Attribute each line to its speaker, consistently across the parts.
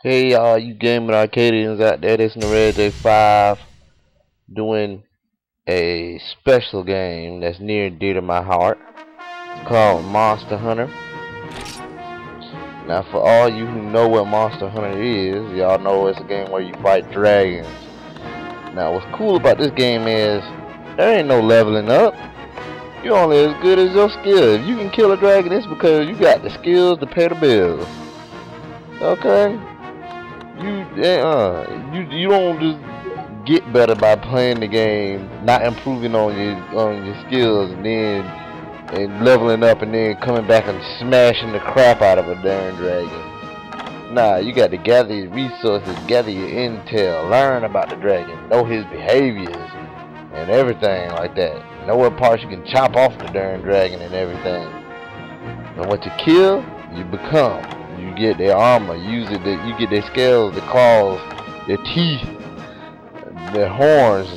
Speaker 1: Hey y'all, you gaming arcadians out there, this is Red J5 doing a special game that's near and dear to my heart. It's called Monster Hunter. Now for all you who know what Monster Hunter is, y'all know it's a game where you fight dragons. Now what's cool about this game is there ain't no leveling up. You're only as good as your skill. If you can kill a dragon, it's because you got the skills to pay the bills. Okay? You don't just get better by playing the game, not improving on your skills, and leveling up, and then coming back and smashing the crap out of a darn dragon. Nah, you got to gather your resources, gather your intel, learn about the dragon, know his behaviors, and everything like that. Know what parts you can chop off the darn dragon and everything. And what you kill, you become. You get their armor, use it. You get their scales, their claws, their teeth, their horns.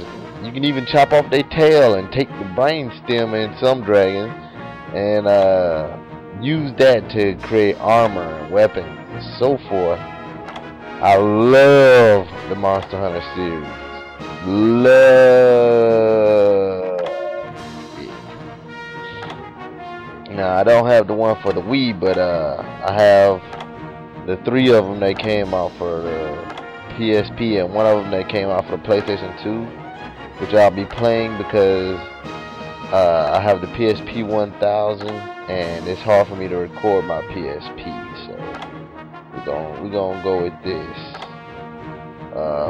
Speaker 1: You can even chop off their tail and take the brain stem in some dragons and use that to create armor and weapons and so forth. I love the Monster Hunter series. Love. Now I don't have the one for the Wii, but I have the three of them that came out for the PSP, and one of them that came out for the PlayStation 2, which I'll be playing because I have the PSP 1000, and it's hard for me to record my PSP, so we're gonna go with this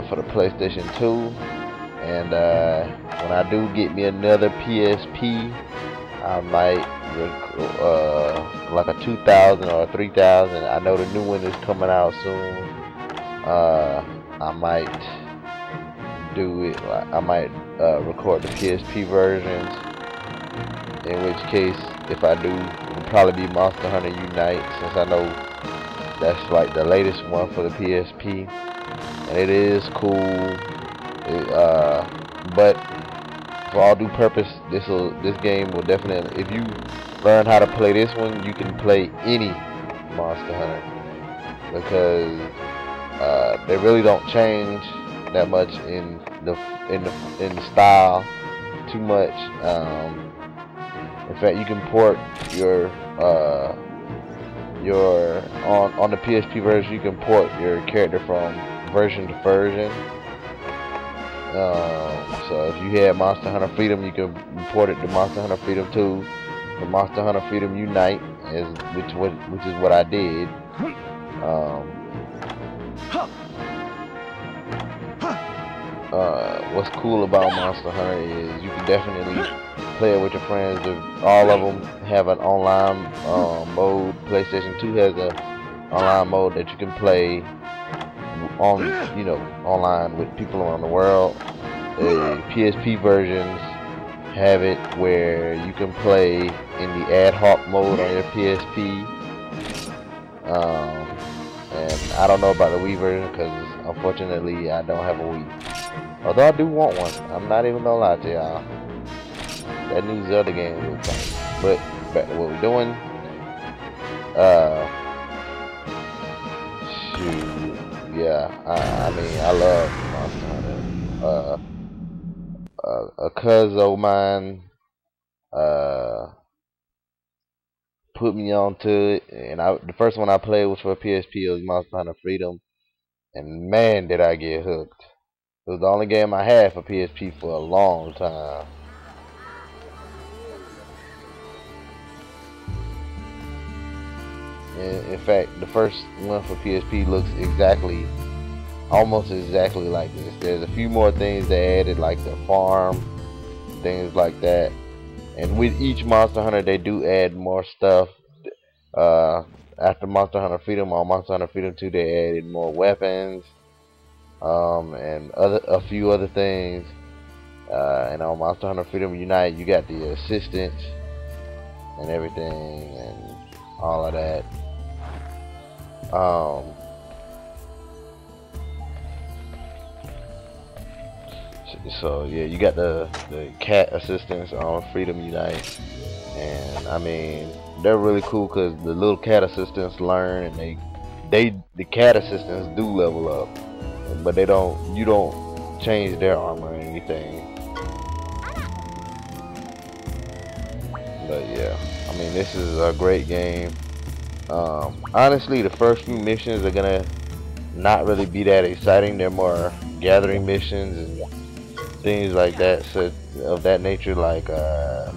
Speaker 1: for the PlayStation 2, and when I do get me another PSP, I might like a 2000 or a 3000. I know the new one is coming out soon. I might do it. I might record the PSP versions. In which case, if I do, it'll probably be Monster Hunter Unite, since I know that's like the latest one for the PSP, and it is cool. But for all due purpose, this game will definitely, if you learn how to play this one, you can play any Monster Hunter, because they really don't change that much in the style too much. In fact, you can port your on the PSP version, you can port your character from version to version. So if you had Monster Hunter Freedom, you can port it to Monster Hunter Freedom 2, to Monster Hunter Freedom Unite, which is what I did. What's cool about Monster Hunter is you can definitely play it with your friends. All of them have an online mode. PlayStation 2 has a online mode that you can play on, online with people around the world. The PSP versions have it where you can play in the ad hoc mode on your PSP. And I don't know about the Wii version because unfortunately I don't have a Wii. Although I do want one. I'm not even gonna lie to y'all. That new Zelda game looks fun. But back to what we're doing. Shoot. Yeah, I mean, I love Monster Hunter. A cousin of mine put me onto it, and the first one I played was for PSP. It was Monster Hunter Freedom, and man, did I get hooked. It was the only game I had for PSP for a long time. In fact, the first one for PSP looks almost exactly like this. There's a few more things they added, like the farm, things like that. And with each Monster Hunter, they do add more stuff. After Monster Hunter Freedom, on Monster Hunter Freedom 2, they added more weapons, and a few other things. And on Monster Hunter Freedom Unite, you got the assistants and everything, and all of that. So yeah, you got the cat assistants on Freedom Unite, and I mean they're really cool because the little cat assistants learn and they the cat assistants do level up, but they don't. You don't change their armor or anything. But yeah, I mean, this is a great game. Honestly, the first few missions are gonna not really be that exciting. They're more gathering missions and things like that, so of that nature, like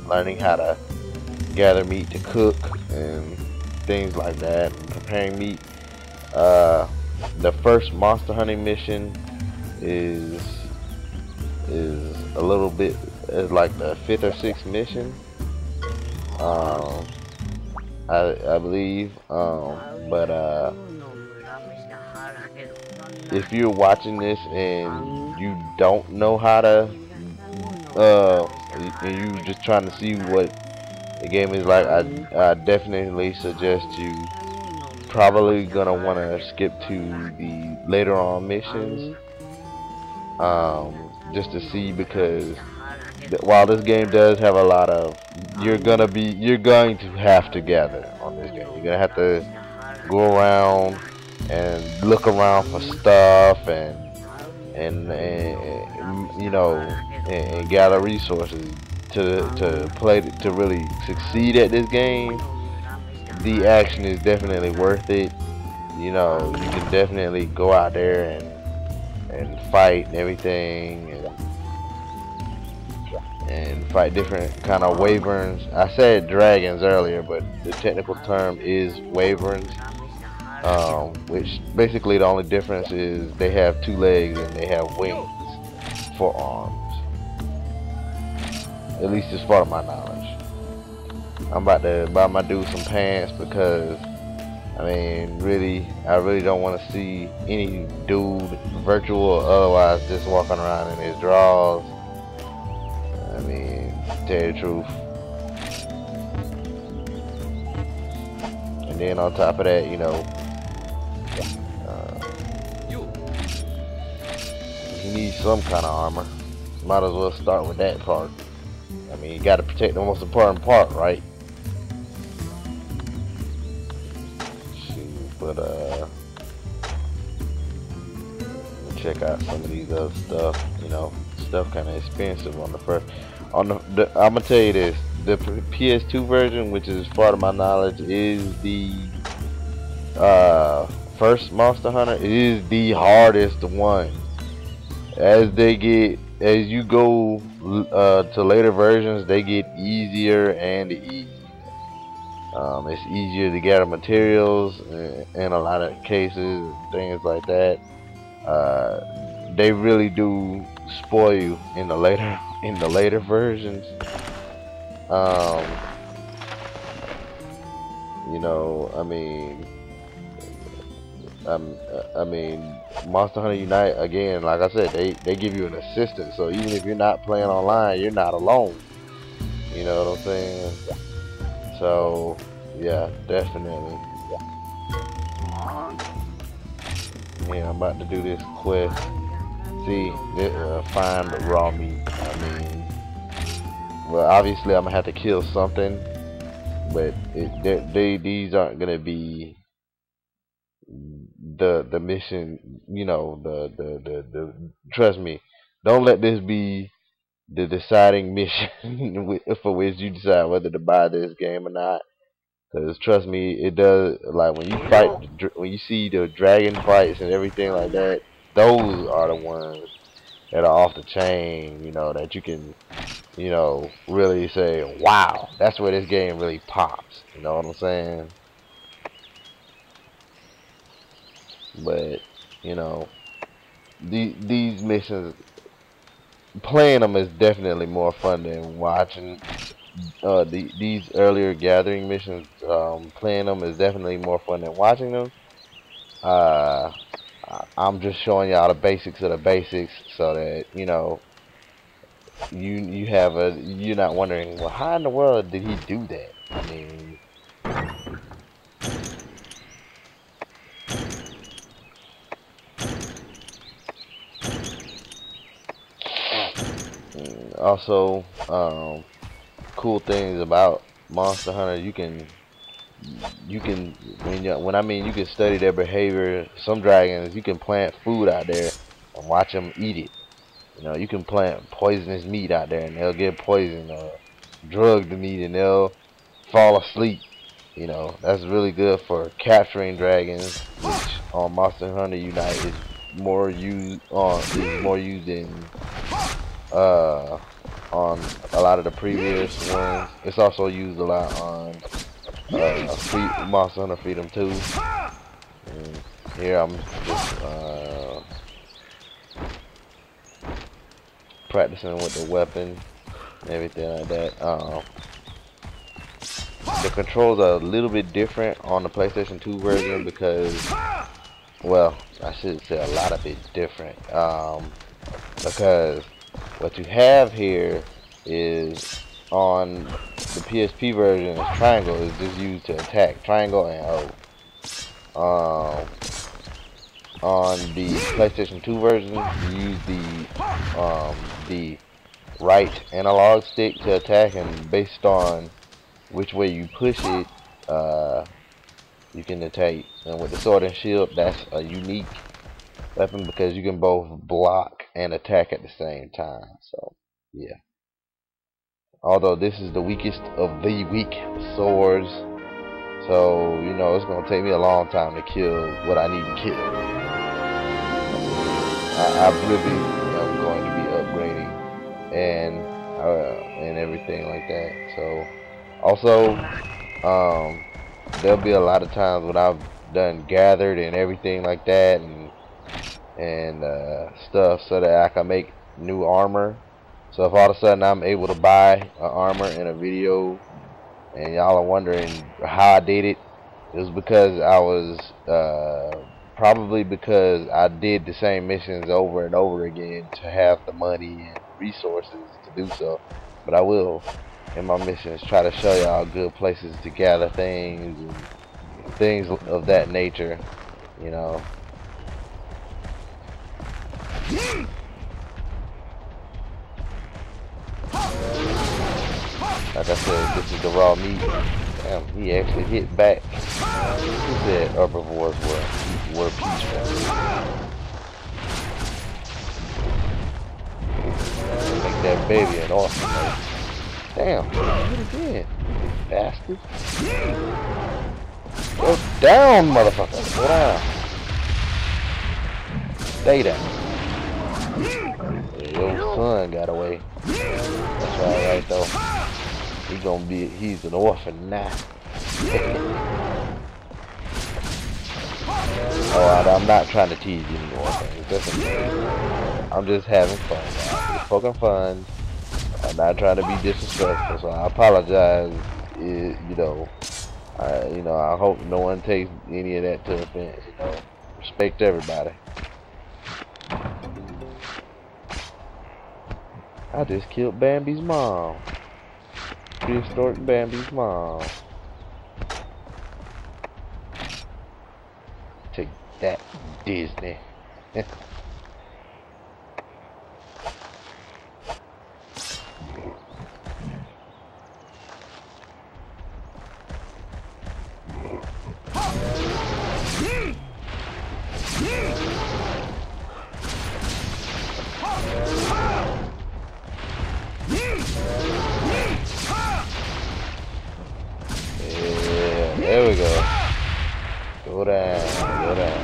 Speaker 1: learning how to gather meat to cook and things like that, and preparing meat. The first monster hunting mission is a little bit is like the 5th or 6th mission. I believe. But if you're watching this and you don't know how to, and you just trying to see what the game is like, I definitely suggest you probably gonna want to skip to the later on missions, just to see, because while this game does have a lot of, you're going to have to gather on this game. You're gonna have to go around and look around for stuff and you know, and gather resources to really succeed at this game. The action is definitely worth it. You know, you can definitely go out there and fight and everything, and fight different kind of wyverns. I said dragons earlier, but the technical term is wyverns, which basically the only difference is they have 2 legs and they have wings for arms. At least as far as my knowledge. I'm about to buy my dude some pants, because I mean, I really don't want to see any dude, virtual or otherwise, just walking around in his drawers. I mean, to tell you the truth. And then on top of that, you know, he needs some kind of armor. Might as well start with that part. I mean, you got to protect the most important part, right? Shoot, but check out some of these other stuff. You know, stuff kind of expensive on the first. I'm gonna tell you this: the PS2 version, which is part of my knowledge, is the first Monster Hunter, is the hardest one. As you go to later versions, they get easier and easier. It's easier to gather materials in a lot of cases, things like that. They really do spoil you in the later versions. You know, I mean, Monster Hunter Unite, again, like I said, they give you an assistant, so even if you're not playing online, you're not alone. You know what I'm saying? So yeah, definitely. Yeah, I'm about to do this quest. See, find raw meat. I mean, well, obviously I'm gonna have to kill something, but these aren't gonna be the mission. You know, the trust me. Don't let this be the deciding mission for which you decide whether to buy this game or not. Cause trust me, it does. Like when you fight, when you see the dragon fights and everything like that, those are the ones that are off the chain. You know, that you can, you know, really say, wow, that's where this game really pops. You know what I'm saying? But you know, these missions, playing them is definitely more fun than watching. These earlier gathering missions, playing them is definitely more fun than watching them. Uh, I'm just showing y'all the basics of the basics, so that you know you're not wondering, well, how in the world did he do that? I mean, also, cool things about Monster Hunter, you can you can, when I mean you can study their behavior. Some dragons, you can plant food out there and watch them eat it. You know, you can plant poisonous meat out there and they'll get poisoned, or drug the meat and they'll fall asleep. You know, that's really good for capturing dragons, which on Monster Hunter Unite is more used in on a lot of the previous ones. It's also used a lot on Monster Hunter Freedom 2. And here I'm just practicing with the weapon and everything like that. The controls are a little bit different on the PlayStation 2 version because, well, I should say a lot of it different. Because what you have here is on the PSP version is triangle is just used to attack, triangle and O. On the PlayStation 2 version, you use the right analog stick to attack, and based on which way you push it, you can attack. And with the sword and shield, that's a unique weapon because you can both block and attack at the same time. So yeah. Although this is the weakest of the weak swords, so you know it's gonna take me a long time to kill what I need to kill. I really am going to be upgrading and everything like that. So also, there'll be a lot of times when I've done gathered and everything like that, and stuff, so that I can make new armor. So if all of a sudden I'm able to buy an armor in a video, and y'all are wondering how I did it, it was because I was probably because I did the same missions over and over again to have the money and resources to do so. But I will, in my missions, try to show y'all good places to gather things and things of that nature, you know. Like I said, this is the raw meat. Damn, he actually hit back. He said herbivores were peaceful. Make that baby an awesome man. Damn, hit again, you bastard. Go down, motherfucker. Go down. Stay down. Your son got away. That's right though. He's an orphan now. Oh, I'm not trying to tease you anymore. I'm just having fun. I'm just poking fun. I'm not trying to be disrespectful, so I apologize. You know, I hope no one takes any of that to offense. You know, respect everybody. I just killed Bambi's mom. Prehistoric Bambi's mom. Take that, Disney. There we go. Go down, go down.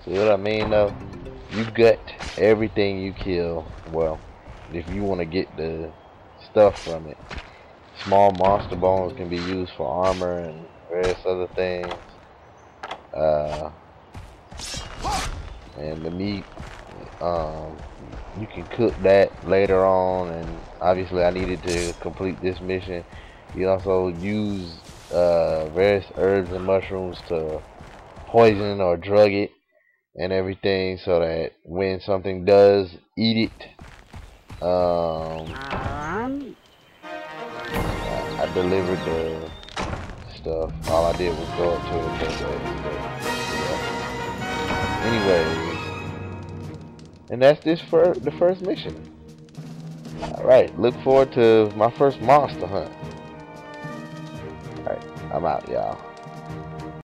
Speaker 1: See what I mean though? You gut everything you kill. Well, if you want to get the stuff from it. Small monster bones can be used for armor and various other things. And the meat, you can cook that later on, and obviously I needed to complete this mission. You also use various herbs and mushrooms to poison or drug it and everything, so that when something does eat it, I delivered the stuff. All I did was go up to it. Anyways, and that's this for the first mission. Alright, look forward to my first monster hunt. Alright, I'm out, y'all.